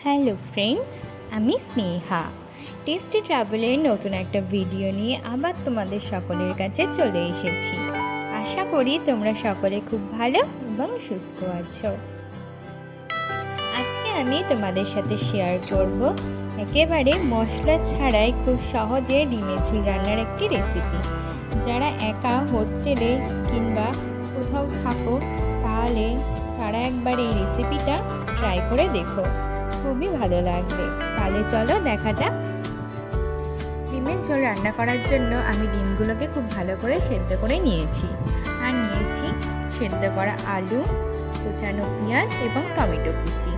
Hello friends, আমি Sneha. Tasty ট্রাভেলের নতুন একটা ভিডিও নিয়ে আবার তোমাদের সকলের কাছে চলে এসেছি। আশা করি তোমরা সকলে খুব ভালো এবং সুস্থ আছো। আজকে আমি তোমাদের সাথে শেয়ার করব একেবারে মশলা ছাড়াই খুব সহজে ডিমের ঝোল রান্নার একটি রেসিপি। যারা একা হোস্টেলে কিংবা কোথাও থাকো তাহলে তারা একবার এই রেসিপিটা ট্রাই করে দেখো, খুবই ভালো লাগবে। তাহলে চলো দেখা যাক। ডিমের ঝোল রান্না করার জন্য আমি ডিমগুলোকে খুব ভালো করে সেদ্ধ করে নিয়েছি, আর নিয়েছি সেদ্ধ করা আলু, কুচানো পেঁয়াজ এবং টমেটো কুচি।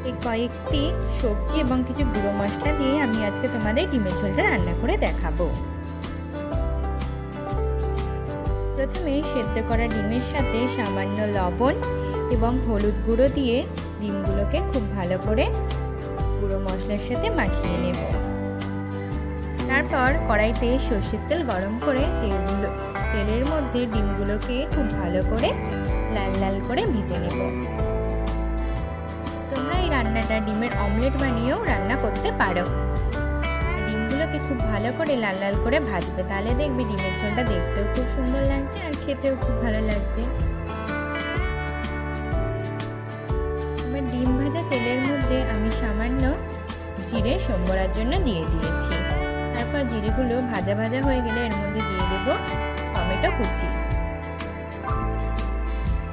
এই কয়েকটি সবজি এবং কিছু গুঁড়ো মশলা দিয়ে আমি আজকে তোমাদের ডিমের ঝোলটা রান্না করে দেখাবো। প্রথমে সেদ্ধ করা ডিমের সাথে সামান্য লবণ এবং হলুদ গুঁড়ো দিয়ে ডিমগুলোকে খুব ভালো করে গুঁড়ো মশলার সাথে মাখিয়ে নেব। তারপর কড়াইতে সর্ষের তেল গরম করে তেলের মধ্যে ডিমগুলোকে খুব ভালো করে লাল লাল করে ভেজে নেব। তোমরা এই রান্নাটা ডিমের অমলেট বানিয়েও রান্না করতে পারো। ডিমগুলোকে খুব ভালো করে লাল লাল করে ভাজবে, তাহলে দেখবে ডিমের ঝোলটা দেখতেও খুব সুন্দর লাগছে আর খেতেও খুব ভালো লাগছে। ডিম ভাজা তেলের মধ্যে আমি সামান্য জিরে সম্বরার জন্য দিয়ে দিয়েছি। তারপর জিরেগুলো ভাজা ভাজা হয়ে গেলে এর মধ্যে দিয়ে দেব টমেটো কুচি।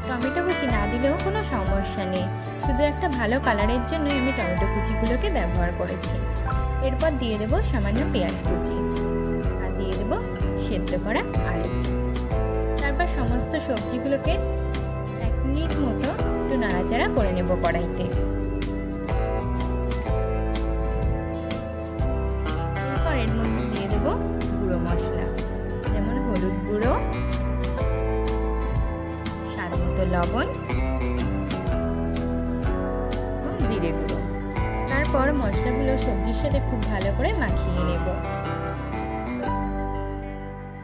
টমেটো কুচি না দিলেও কোনো সমস্যা নেই, শুধু একটা ভালো কালারের জন্য আমি টমেটো কুচিগুলোকে ব্যবহার করেছি। এরপর দিয়ে দেব সামান্য পেঁয়াজ কুচি আর দিয়ে দেব সেদ্ধ করা আলু। তারপর সমস্ত সবজিগুলোকে 1 মিনিট মতো একটু নাড়াচাড়া করে নেব কড়াইতে। এরপর এর মধ্যে দিয়ে দেব গুঁড়ো মশলা, যেমন হলুদ গুঁড়ো, স্বাদ মতো লবণ এবং জিরে গুঁড়ো। তারপর মশলাগুলো সবজির সাথে খুব ভালো করে মাখিয়ে নেব।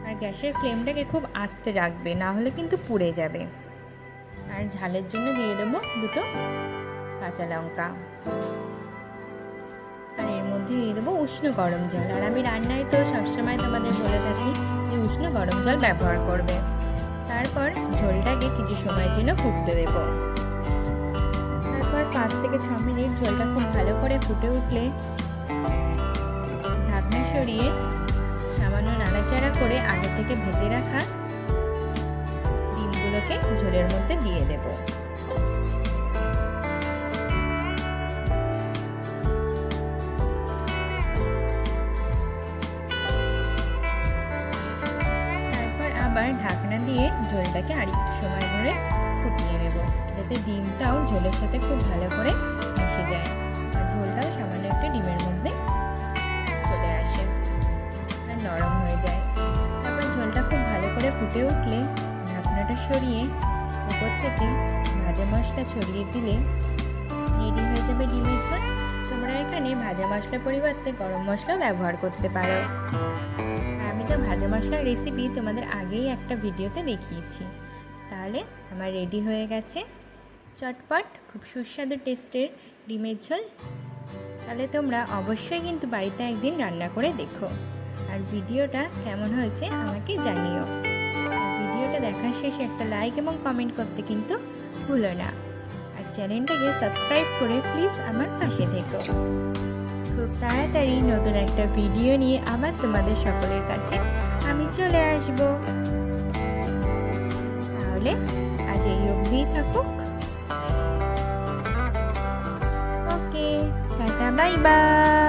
আর গ্যাসের ফ্লেমটাকে খুব আস্তে রাখবে, না হলে কিন্তু পুড়ে যাবে। আর ঝালের জন্য দিয়ে দেবো 2 কাঁচা লঙ্কা। আর এর মধ্যে দিয়ে দেবো উষ্ণ গরম জল। আর আমি রান্নায় তো সবসময় তোমাদের বলে থাকি যে উষ্ণ গরম জল ব্যবহার করবে। তারপর ঝোলটাকে কিছু সময়ের জন্য ফুটতে দেব। তারপর 5 থেকে 6 মিনিট ঝোলটা খুব ভালো করে ফুটে উঠলে ঢাকনা সরিয়ে সামান্য নাড়াচাড়া করে আগে থেকে ভেজে রাখা ডিমগুলোকে ঝোলের মধ্যে দিয়ে দেব। তারপর আবার ঢাকনা দিয়ে ঝোলটাকে আরেকটু সময় ধরে ফুটিয়ে নেব, যাতে ডিমটাও ঝোলের সাথে খুব ভালো করে মিশে যায় আর ঝোলটাও সামান্য একটু ডিমের মধ্যে চলে আসে আর নরম হয়ে যায়। তারপর ঝোলটা খুব ভালো করে ফুটে উঠলে ঢাকনাটা সরিয়ে উপর থেকে ভাজা মশলা ছড়িয়ে দিলে রেডি হয়ে যাবে ডিমের ঝোল। তোমরা এখানে ভাজা মশলার পরিবর্তে গরম মশলা ব্যবহার করতে পারো। আর আমি তো ভাজা মশলার রেসিপি তোমাদের আগেই একটা ভিডিওতে দেখিয়েছি। তাহলে আমার রেডি হয়ে গেছে চটপট খুব সুস্বাদু টেস্টের ডিমের ঝোল। তাহলে তোমরা অবশ্যই কিন্তু বাড়িতে একদিন রান্না করে দেখো, আর ভিডিওটা কেমন হয়েছে আমাকে জানিও। ভিডিওটা দেখার শেষে একটা লাইক এবং কমেন্ট করতে কিন্তু ভুলো না। আর চ্যানেলটাকে সাবস্ক্রাইব করে প্লিজ আমার পাশে থেকো। খুব তাড়াতাড়ি নতুন একটা ভিডিও নিয়ে আবার তোমাদের সকলের কাছে আমি চলে আসব। তাহলে আজ এই অবধি থাকুক। ওকে, টাটা, বাই বাই।